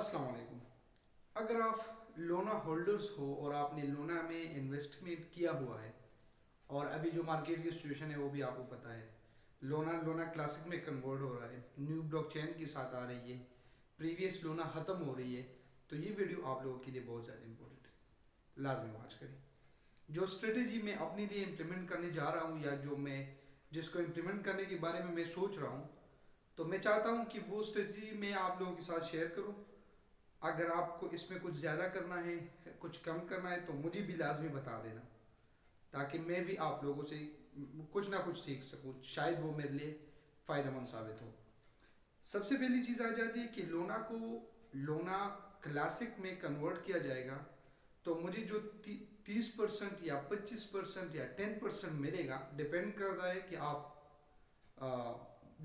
अस्सलाम वालेकुम। अगर आप लोना होल्डर्स हो और आपने लोना में इन्वेस्टमेंट किया हुआ है और अभी जो मार्केट की सिचुएशन है वो भी आपको पता है, लोना लोना क्लासिक में कन्वर्ट हो रहा है, न्यू ब्लॉकचेन के साथ आ रही है, प्रीवियस लोना ख़त्म हो रही है, तो ये वीडियो आप लोगों के लिए बहुत ज़्यादा इंपॉर्टेंट है, लाजमी वॉच करें। जो स्ट्रेटजी मैं अपने लिए इम्प्लीमेंट करने जा रहा हूँ या जो मैं जिसको इम्प्लीमेंट करने के बारे में मैं सोच रहा हूँ, तो मैं चाहता हूँ कि वो स्ट्रेटजी मैं आप लोगों के साथ शेयर करूँ। अगर आपको इसमें कुछ ज़्यादा करना है, कुछ कम करना है, तो मुझे भी लाजमी बता देना, ताकि मैं भी आप लोगों से कुछ ना कुछ सीख सकूं, शायद वो मेरे लिए फ़ायदेमंद साबित हो। सबसे पहली चीज़ आ जाती है कि लोना को लोना क्लासिक में कन्वर्ट किया जाएगा, तो मुझे जो 30% या 25% या 10% मिलेगा, डिपेंड करता है कि आप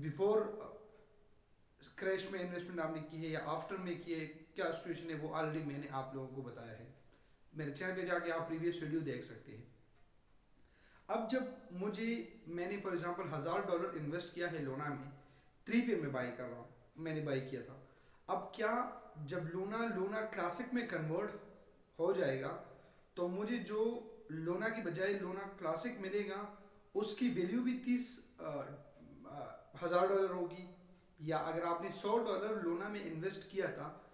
बिफोर क्रैश में इन्वेस्टमेंट आपने की है या आफ्टर में की है, क्या सिचुएशन है वो ऑलरेडी मैंने आप लोगों को बताया है। मेरे चैनल पे जाके आप प्रीवियस वीडियो देख सकते हैं। अब जब मुझे मैंने फॉर एग्जांपल $1000 इन्वेस्ट किया है लोना में, 3 पे मैं बाई कर रहा हूँ, मैंने बाई किया था। अब क्या, जब लोना लोना क्लासिक में कन्वर्ट हो जाएगा, तो मुझे जो लोना की बजाय लोना क्लासिक मिलेगा, उसकी वैल्यू भी 30,000 डॉलर होगी। या अगर आपने $100 लोना में इन्वेस्ट किया था,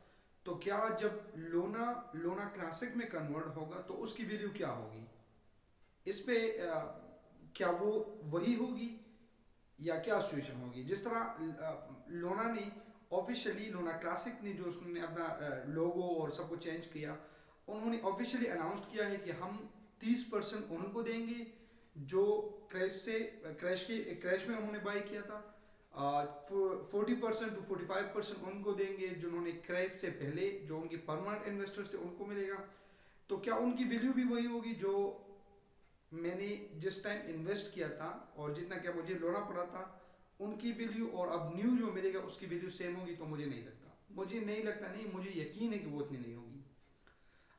तो क्या जब लोना लोना क्लासिक में कन्वर्ट होगा तो उसकी वैल्यू क्या होगी, इस पे क्या वो वही होगी या क्या सिचुएशन होगी। जिस तरह लोना ने ऑफिशियली, लोना क्लासिक ने जो उसने अपना लोगो और सब कुछ चेंज किया, उन्होंने ऑफिशियली अनाउंस किया है कि हम 30% उनको देंगे जो क्रैश में उन्होंने बाई किया था, 40% टू 45% उनको देंगे जिन्होंने क्रैश से पहले, जो उनके परमानेंट इन्वेस्टर्स थे, उनको मिलेगा। तो क्या उनकी वैल्यू भी वही होगी जो मैंने जिस टाइम इन्वेस्ट किया था और जितना क्या मुझे लोना पड़ा था, उनकी वैल्यू और अब न्यू जो मिलेगा उसकी वैल्यू सेम होगी? तो मुझे नहीं लगता, मुझे नहीं लगता नहीं, मुझे यकीन है कि वो उतनी नहीं होगी।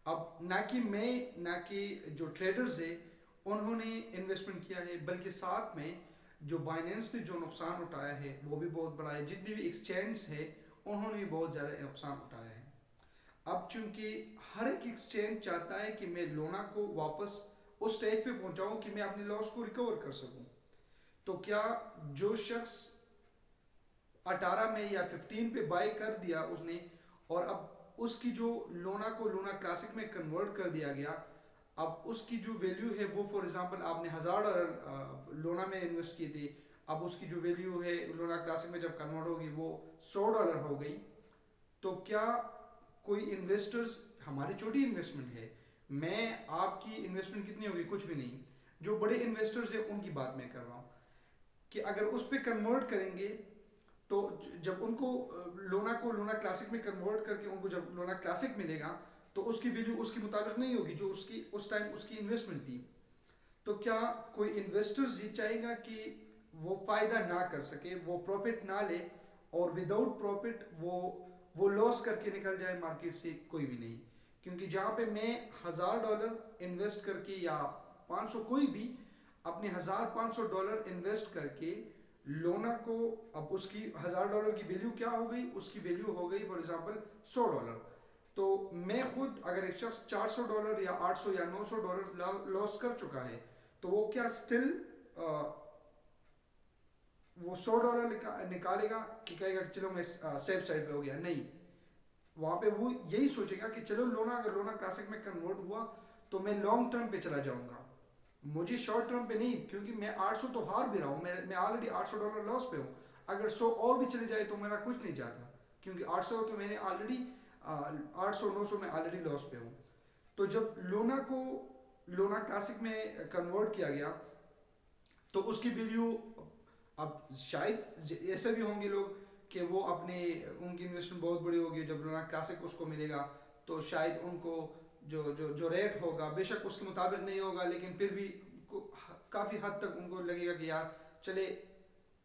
अब ना कि मैं, ना कि जो ट्रेडर्स है उन्होंने इन्वेस्टमेंट किया है, बल्कि साथ में जो बाइनेंस ने जो नुकसान उठाया है वो भी बहुत बड़ा है, जितनी भी एक्सचेंज है उन्होंने भी बहुत ज़्यादा नुकसान उठाया है। अब चूंकि हर एक एक्सचेंज चाहता है कि मैं लोना को वापस उस स्टेज पे पहुंचाऊं कि मैं अपने लॉस को रिकवर कर सकूं, तो क्या जो शख्स 18 में या 15 पे बाय कर दिया उसने, और अब उसकी जो लोना को लोना क्लासिक में कन्वर्ट कर दिया गया, अब उसकी जो वैल्यू है वो फॉर एग्जांपल आपने $1000 लोना में इन्वेस्ट किए थे, अब उसकी जो वैल्यू है लोना क्लासिक में जब कन्वर्ट होगी वो $100 हो गई। तो क्या कोई इन्वेस्टर्स, हमारी छोटी इन्वेस्टमेंट है, मैं आपकी इन्वेस्टमेंट कितनी होगी? कुछ भी नहीं। जो बड़े इन्वेस्टर्स है उनकी बात मैं कर रहा हूँ कि अगर उस पर कन्वर्ट करेंगे, तो जब उनको लोना को लोना क्लासिक में कन्वर्ट करके उनको जब लोना क्लासिक मिलेगा, तो उसकी वैल्यू उसके मुताबिक नहीं होगी जो उसकी उस टाइम उसकी इन्वेस्टमेंट थी। तो क्या कोई इन्वेस्टर्स ये चाहेगा कि वो फायदा ना कर सके, वो प्रॉफिट ना ले, और विदाउट प्रॉफिट वो लॉस करके निकल जाए मार्केट से? कोई भी नहीं। क्योंकि जहां पे मैं $1000 इन्वेस्ट करके या 500, कोई भी अपने $1500 इन्वेस्ट करके लोना को, अब उसकी $1000 की वैल्यू क्या हो गई, उसकी वैल्यू हो गई फॉर एग्जांपल $100। तो मैं खुद, अगर एक शख्स $400 या 800 या $900 लॉस कर चुका है, तो वो क्या स्टिल वो $100 निकालेगा कि कहेगा कि चलो मैं सेफ साइड पे हो गया? नहीं, वहां पे वो यही सोचेगा कि चलो लोना, अगर लोना क्लासिक में कन्वर्ट हुआ तो मैं लॉन्ग टर्म पे चला जाऊंगा, मुझे शॉर्ट टर्म पे नहीं, क्योंकि मैं 800 तो हार भी रहा हूँ, मैं ऑलरेडी $800 लॉस पे हूँ। अगर 100 और भी चले जाए तो मेरा कुछ नहीं जाता, क्योंकि 800 तो मैंने ऑलरेडी 800 900 में ऑलरेडी लॉस पे हूँ। तो जब लोना को लोना क्लासिक में कन्वर्ट किया गया, तो उसकी वैल्यू, अब शायद ऐसे भी होंगे लोग कि वो अपने, उनकी इन्वेस्टमेंट बहुत बड़ी होगी, जब लोना क्लासिक उसको मिलेगा तो शायद उनको जो जो जो रेट होगा बेशक उसके मुताबिक नहीं होगा, लेकिन फिर भी काफ़ी हद तक उनको लगेगा कि यार चले,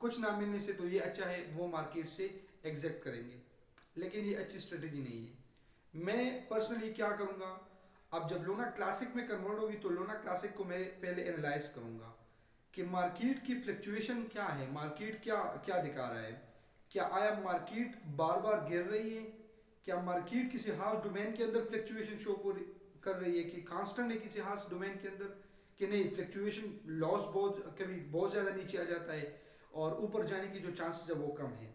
कुछ ना मिलने से तो ये अच्छा है, वो मार्केट से एग्जिट करेंगे। लेकिन ये अच्छी स्ट्रेटेजी नहीं है। मैं पर्सनली क्या करूँगा, अब जब लोना क्लासिक में कन्वर्ट होगी तो लोना क्लासिक को मैं पहले एनालाइज करूँगा कि मार्केट की फ्लक्चुएशन क्या है, मार्केट क्या क्या दिखा रहा है, क्या आया मार्केट बार बार गिर रही है, क्या मार्केट किसी खास डोमेन के अंदर फ्लक्चुएशन शो कर रही है कि कांस्टेंट है किसी खास डोमेन के अंदर, कि नहीं फ्लक्चुएशन लॉस बहुत कभी बहुत ज़्यादा नीचे आ जाता है और ऊपर जाने की जो चांसेस है वो कम है।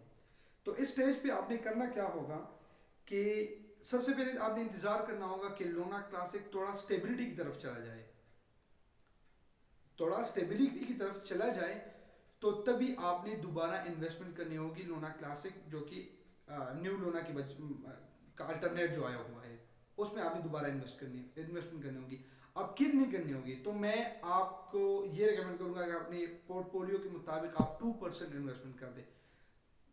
तो इस स्टेज पे आपने करना क्या होगा कि सबसे पहले आपने इंतज़ार करना होगा कि लोना क्लासिक थोड़ा स्टेबिलिटी की तरफ चला जाए, थोड़ा स्टेबिलिटी की तरफ चला जाए, तो तभी आपने दोबारा इन्वेस्टमेंट करनी होगी लोना क्लासिक, जो कि न्यू लोना की का अल्टरनेट जो आया हुआ है उसमें आपने दोबारा इन्वेस्टमेंट करनी होगी। अब कितनी करनी होगी, तो मैं आपको ये रिकमेंड करूंगा कि अपने पोर्टफोलियो के मुताबिक आप 2% इन्वेस्टमेंट कर दे,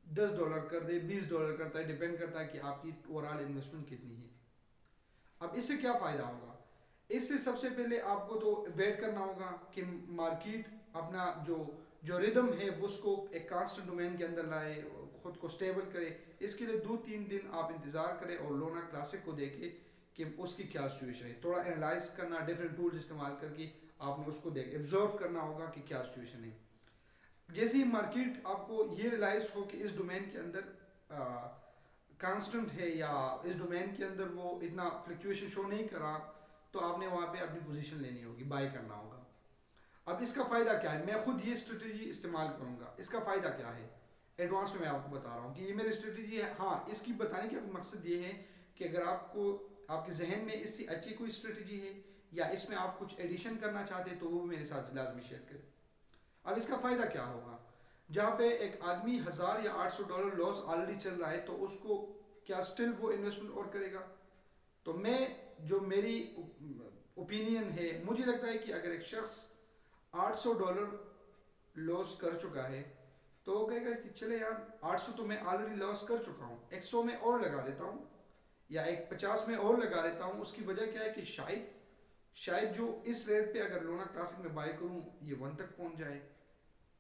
$10 कर दे, $20 करता है, डिपेंड करता है कि आपकी ओवरऑल इन्वेस्टमेंट कितनी है। अब इससे क्या फ़ायदा होगा, इससे सबसे पहले आपको तो वेट करना होगा कि मार्केट अपना जो जो रिदम है उसको एक कांस्टेंट डोमेन के अंदर लाए, खुद को स्टेबल करे। इसके लिए 2-3 दिन आप इंतज़ार करें और लोना क्लासिक को देखें कि उसकी क्या सिचुएशन है, थोड़ा एनालाइज करना, डिफरेंट टूल्स इस्तेमाल करके आपने उसको देख ऑब्जर्व करना होगा कि क्या सिचुएशन है। जैसे ही मार्केट आपको ये रियलाइज हो कि इस डोमेन के अंदर कांस्टेंट है या इस डोमेन के अंदर वो इतना फ्लक्चुएशन शो नहीं कर रहा, तो आपने वहाँ पे अपनी पोजीशन लेनी होगी, बाय करना होगा। अब इसका फ़ायदा क्या है, मैं खुद ये स्ट्रेटजी इस्तेमाल करूँगा। इसका फ़ायदा क्या है एडवांस में मैं आपको बता रहा हूँ कि ये मेरी स्ट्रेटजी है। हाँ, इसकी बताने का मकसद ये है कि अगर आपको आपके जहन में इससे अच्छी कोई स्ट्रेटजी है या इसमें आप कुछ एडिशन करना चाहते हैं तो वो मेरे साथ लाजमी शेयर करें। अब इसका फ़ायदा क्या होगा, जहाँ पे एक आदमी 1000 या $800 लॉस ऑलरेडी चल रहा है तो उसको क्या स्टिल वो इन्वेस्टमेंट और करेगा। तो मैं जो मेरी ओपिनियन है, मुझे लगता है कि अगर एक शख्स $800 लॉस कर चुका है तो वो कहेगा कि चले यार 800 तो मैं ऑलरेडी लॉस कर चुका हूँ, 100 में और लगा देता हूँ या एक 50 में और लगा देता हूँ। उसकी वजह क्या है कि शायद जो इस रेट पे अगर लोना क्लासिक में बाय करूँ ये 1 तक पहुँच जाए,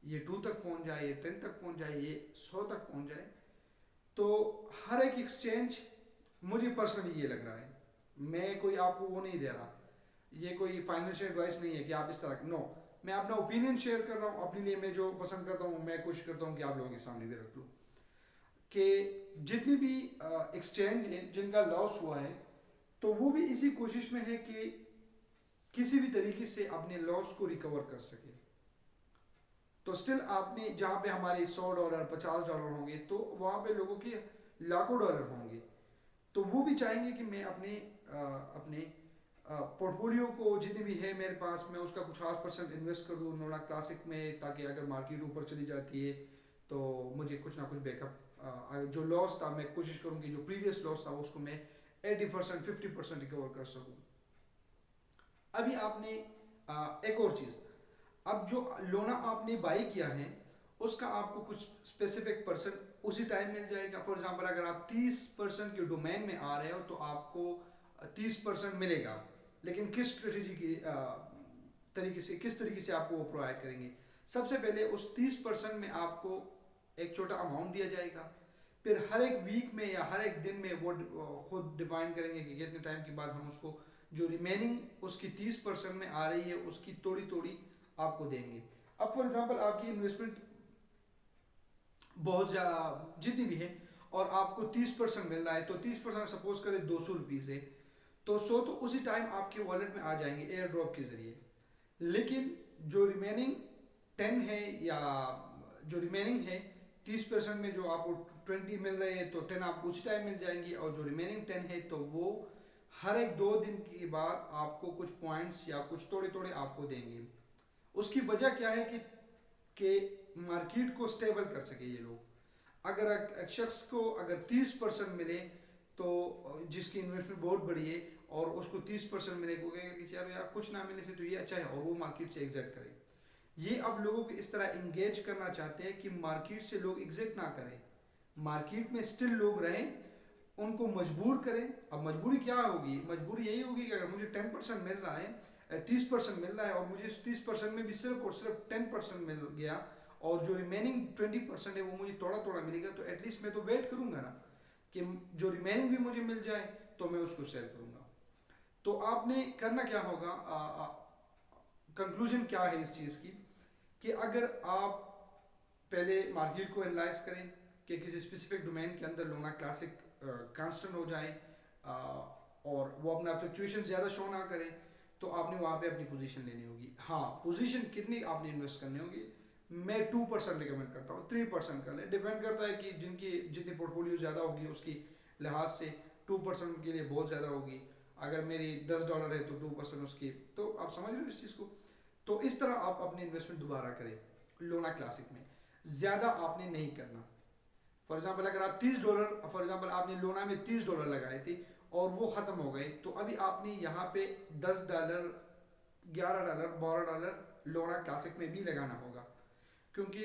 ये 2 तक पहुँच जाए, ये 10 तक पहुँच जाए, ये 100 तक पहुँच जाए। तो हर एक एक्सचेंज, मुझे पर्सनली ये लग रहा है, मैं कोई आपको वो नहीं दे रहा, ये कोई फाइनेंशियल एडवाइस नहीं है कि आप इस तरह, नो, मैं अपना ओपिनियन शेयर कर रहा हूँ अपने लिए। मैं जो पसंद करता हूँ मैं कोशिश करता हूँ कि आप लोगों के सामने भी रख लूँ कि जितनी भी एक्सचेंज है जिनका लॉस हुआ है तो वो भी इसी कोशिश में है कि किसी भी तरीके से अपने लॉस को रिकवर कर सके। तो स्टिल आपने जहाँ पे हमारे $100 $50 होंगे तो वहाँ पे लोगों के लाखों डॉलर होंगे, तो वो भी चाहेंगे कि मैं अपने पोर्टफोलियो को जितनी भी है मेरे पास, मैं उसका कुछ 8% इन्वेस्ट कर दूँ नोना क्लासिक में, ताकि अगर मार्केट ऊपर चली जाती है तो मुझे कुछ ना कुछ बैकअप, जो लॉस था मैं कोशिश करूँ कि जो प्रीवियस लॉस था उसको मैं 80% 50% रिकवर कर सकूँ। अभी आपने एक और चीज़, अब जो लोना आपने बाई किया है उसका आपको कुछ स्पेसिफिक परसेंट उसी टाइम मिल जाएगा। फॉर एग्जांपल अगर आप 30% के डोमेन में आ रहे हो तो आपको 30% मिलेगा, लेकिन किस स्ट्रेटेजी की किस तरीके से आपको वो प्रोवाइड करेंगे। सबसे पहले उस 30% में आपको एक छोटा अमाउंट दिया जाएगा, फिर हर एक वीक में या हर एक दिन में वो खुद डिफाइन करेंगे कि कितने टाइम के बाद हम उसको जो रिमेनिंग उसकी 30% में आ रही है उसकी थोड़ी थोड़ी आपको देंगे। अब फॉर एग्जांपल आपकी इन्वेस्टमेंट बहुत ज़्यादा जितनी भी है और आपको 30% मिल रहा है, तो 30% सपोज करें ₹200 है, तो 100 तो उसी टाइम आपके वॉलेट में आ जाएंगे एयर ड्रॉप के जरिए। लेकिन जो रिमेनिंग 10 है या जो रिमेनिंग है 30% में जो आपको 20 मिल रहे हैं तो 10 आपको उसी टाइम मिल जाएंगी, और जो रिमेनिंग 10 है तो वो हर एक 2 दिन के बाद आपको कुछ पॉइंट्स या कुछ थोड़े थोड़े आपको देंगे। उसकी वजह क्या है कि मार्केट को स्टेबल कर सके ये लोग। अगर एक शख्स को अगर 30% मिले तो जिसकी इन्वेस्टमेंट बहुत बड़ी है और उसको 30% मिले, को कहेगा कि चलो यार कुछ ना मिलने से तो ये अच्छा है, और वो मार्केट से एग्जिट करे। ये अब लोगों को इस तरह इंगेज करना चाहते हैं कि मार्केट से लोग एग्जिट ना करें, मार्केट में स्टिल लोग रहें, उनको मजबूर करें। अब मजबूरी क्या होगी, मजबूरी यही होगी कि अगर मुझे 10% मिल रहा है, 30% मिल रहा है और मुझे इस 30% में भी सिर्फ और सिर्फ 10% मिल गया और जो रिमेनिंग 20% है वो मुझे थोड़ा थोड़ा मिलेगा, तो एटलीस्ट मैं तो वेट करूंगा ना कि जो रिमेनिंग भी मुझे मिल जाए तो मैं उसको सेल करूंगा। तो आपने करना क्या होगा, कंक्लूजन क्या है इस चीज़ की, कि अगर आप पहले मार्केट को एनालाइज करें कि किसी स्पेसिफिक डोमेन के अंदर लोना क्लासिक कांस्टेंट हो जाए, और वो अपना फ्लक्चुएशन ज़्यादा शो ना करे, तो आपने वहाँ पे अपनी पोजीशन लेनी होगी। हाँ, पोजीशन कितनी आपने इन्वेस्ट करनी होगी, मैं 2% रिकमेंड करता हूँ, 3% कर ले, डिपेंड करता है कि जिनकी जितनी पोर्टफोलियो ज़्यादा होगी उसकी लिहाज से 2% के लिए बहुत ज़्यादा होगी। अगर मेरी $10 है तो 2% उसकी, तो आप समझ रहे हो इस चीज़ को। तो इस तरह आप अपनी इन्वेस्टमेंट दोबारा करें लोना क्लासिक में, ज़्यादा आपने नहीं करना। फॉर एग्जाम्पल अगर आप $30, फॉर एग्जाम्पल आपने लोना में $30 लगाए थे और वो ख़त्म हो गए, तो अभी आपने यहाँ पे $10, $11, $12 लोना क्लासिक में भी लगाना होगा, क्योंकि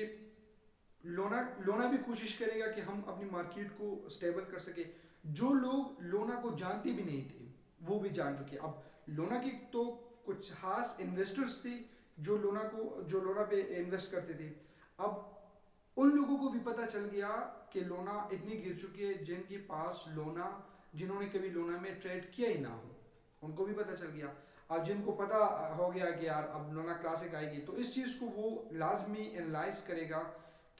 लोना लोना भी कोशिश करेगा कि हम अपनी मार्केट को स्टेबल कर सके। जो लोग लोना को जानते भी नहीं थे वो भी जान चुके। अब लोना की तो कुछ खास इन्वेस्टर्स थे जो लोना पे इन्वेस्ट करते थे। अब उन लोगों को भी पता चल गया कि लोना इतनी गिर चुकी है, जिनके पास लोना, जिन्होंने कभी लोना में ट्रेड किया ही ना हो, उनको भी पता चल गया। अब जिनको पता हो गया कि यार अब लोना क्लासिक आएगी, तो इस चीज़ को वो लाजमी एनालाइज करेगा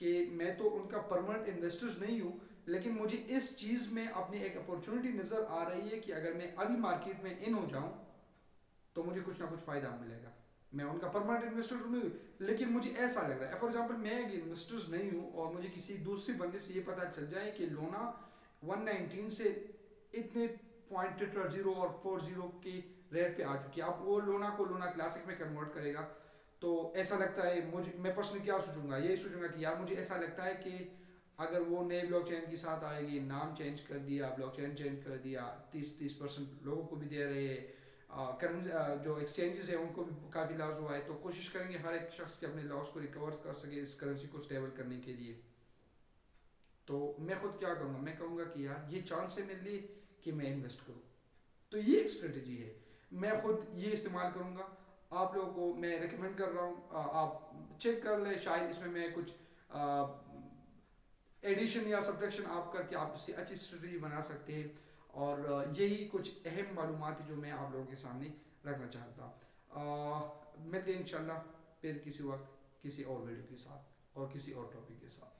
कि मैं तो उनका परमानेंट इन्वेस्टर्स नहीं हूँ, लेकिन मुझे इस चीज़ में अपनी एक अपॉर्चुनिटी नज़र आ रही है कि अगर मैं अभी मार्केट में इन हो जाऊँ तो मुझे कुछ ना कुछ फ़ायदा मिलेगा। मैं उनका परमानेंट इन्वेस्टर नहीं हूँ, लेकिन मुझे ऐसा लग रहा है, फॉर एग्जांपल मैं एक इन्वेस्टर्स नहीं हूँ और मुझे किसी दूसरे बंदे से ये पता चल जाए कि लोना 119 से इतने .0 और 40 के रेट पे आ चुकी है, अब वो लोना को लोना क्लासिक में कन्वर्ट करेगा। तो ऐसा लगता है मुझे, मैं पर्सनली क्या सोचूंगा, यही सोचूंगा कि यार मुझे ऐसा लगता है कि अगर वो नए ब्लॉकचेन के साथ आएगी, नाम चेंज कर दिया, ब्लॉकचेन चेंज कर दिया, 30% लोगों को भी दे रहे हैं, जो एक्सचेंजेस है उनको भी काफ़ी लॉस हुआ है, तो कोशिश करेंगे हर एक शख्स के अपने लॉस को रिकवर कर सके इस करेंसी को स्टेबल करने के लिए। तो मैं खुद क्या करूँगा, मैं कहूँगा कि यार ये चांस है मेरे लिए कि मैं इन्वेस्ट करूँ। तो ये एक स्ट्रेटजी है, मैं खुद ये इस्तेमाल करूँगा। आप लोगों को मैं रिकमेंड कर रहा हूँ, आप चेक कर लें, शायद इसमें मैं कुछ एडिशन या सब्ट्रैक्शन आप करके आप इससे अच्छी स्ट्रेटजी बना सकते हैं। और यही कुछ अहम मालूमात जो मैं आप लोगों के सामने रखना चाहता। मिलते हैं इंशाल्लाह फिर किसी वक्त किसी और वीडियो के साथ और किसी और टॉपिक के साथ।